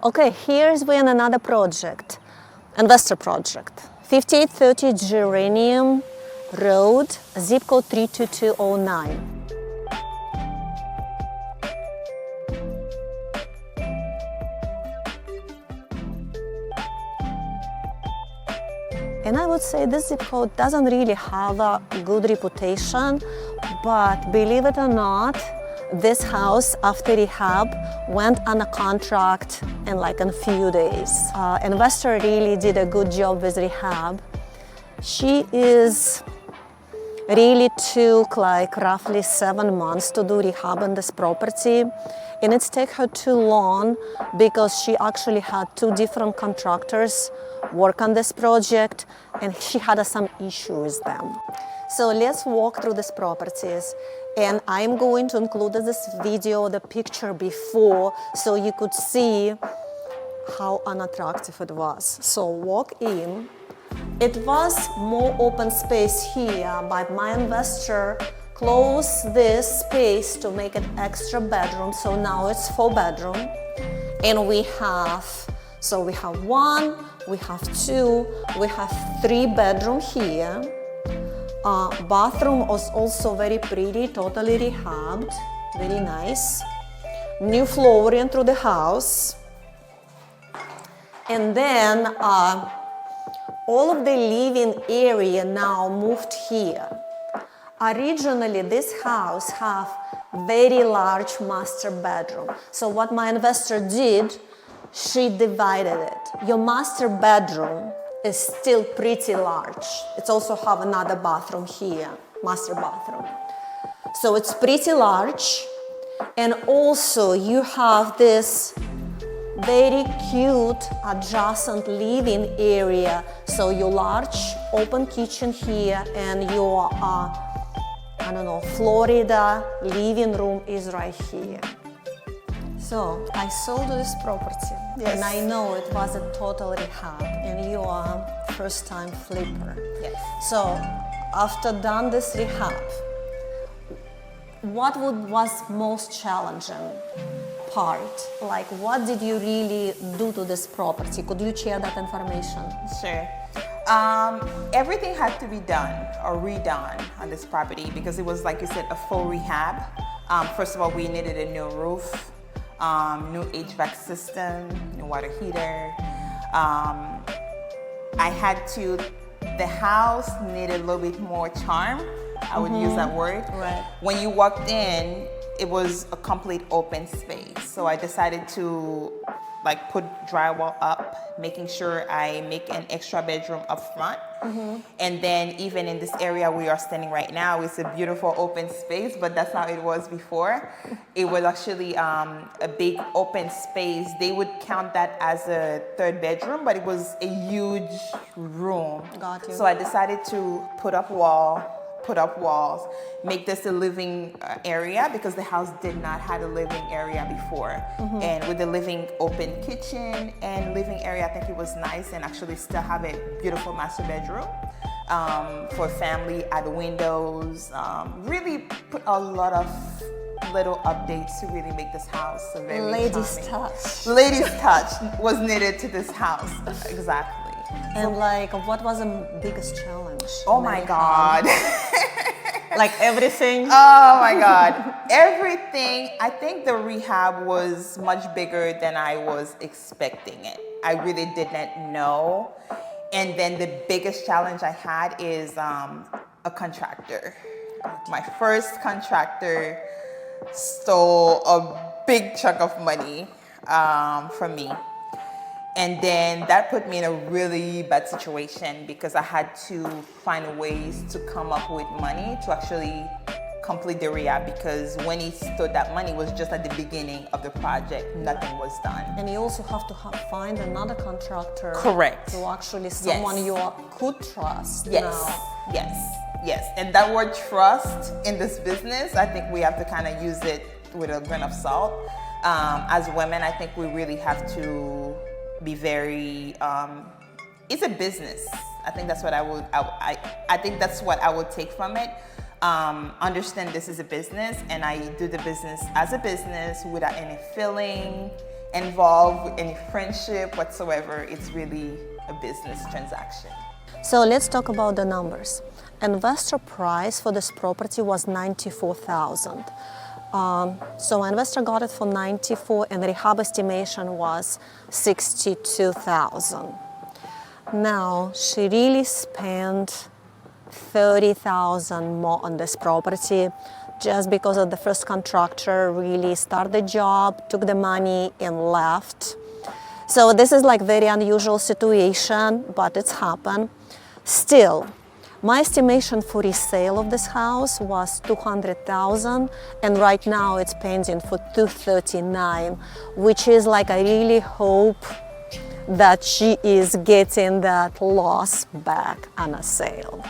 Okay, here's when another project, investor project. 5830 Geranium Road, zip code 32209. And I would say this zip code doesn't really have a good reputation, but believe it or not, this house after rehab went on a contract in a few days. Investor really did a good job with rehab. She really took roughly 7 months to do rehab on this property, and it's take her too long because she actually had 2 different contractors work on this project, and she had some issues with them. So let's walk through these properties, and I'm going to include in this video the picture before so you could see how unattractive it was. So walk in. It was more open space here, but my investor closed this space to make it extra bedroom, so now it's 4 bedroom. And we have 1, we have 2, we have 3 bedroom here. Bathroom was also very pretty, totally rehabbed, very nice. New flooring through the house. And then all of the living area now moved here. Originally, this house have very large master bedroom. So what my investor did, she divided it. Your master bedroom is still pretty large. It also have another bathroom here, master bathroom. So it's pretty large. And also you have this very cute adjacent living area. So your large open kitchen here and your, Florida living room is right here. So I sold this property, yes. And I know it was a total rehab, and you are first-time flipper. Yes. So after done this rehab, what was most challenging part? What did you really do to this property? Could you share that information? Sure. Everything had to be done or redone on this property because it was, like you said, a full rehab. First of all, we needed a new roof. New HVAC system, new water heater. The house needed a little bit more charm. I would use that word. Right. When you walked in, it was a complete open space. So I decided to put drywall up, making sure I make an extra bedroom up front. And then even in this area we are standing right now, it's a beautiful open space, but that's how it was before. It was actually a big open space. They would count that as a 3rd bedroom, but it was a huge room. Got you. So I decided to put up walls, make this a living area because the house did not have a living area before. And with the living open kitchen and living area, I think it was nice, and actually still have a beautiful master bedroom for family, add windows, really put a lot of little updates to really make this house a very Ladies' charming. touch. Ladies' touch was needed to this house, exactly. And what was the biggest challenge? Oh my God. Everything? Oh my God. Everything. I think the rehab was much bigger than I was expecting it. I really did not know. And then the biggest challenge I had is a contractor. My first contractor stole a big chunk of money from me. And then that put me in a really bad situation because I had to find ways to come up with money to actually complete the rehab, because when he stole that money was just at the beginning of the project, nothing was done. And you also have to find another contractor. Correct. To actually someone you could trust. Yes, now. yes. And that word trust in this business, I think we have to kind of use it with a grain of salt. As women, I think we really have to be very, it's a business. I think that's what I think that's what I would take from it. Understand this is a business, and I do the business as a business without any feeling, involve any friendship whatsoever. It's really a business transaction. So let's talk about the numbers. Investor price for this property was $94,000. So investor got it for $94,000 and the rehab estimation was $62,000. Now she really spent $30,000 more on this property just because of the first contractor really started the job, took the money and left. So this is like very unusual situation, but it's happened. Still, my estimation for resale of this house was $200,000 and right now it's pending for $239,000, which is like I really hope that she is getting that loss back on a sale.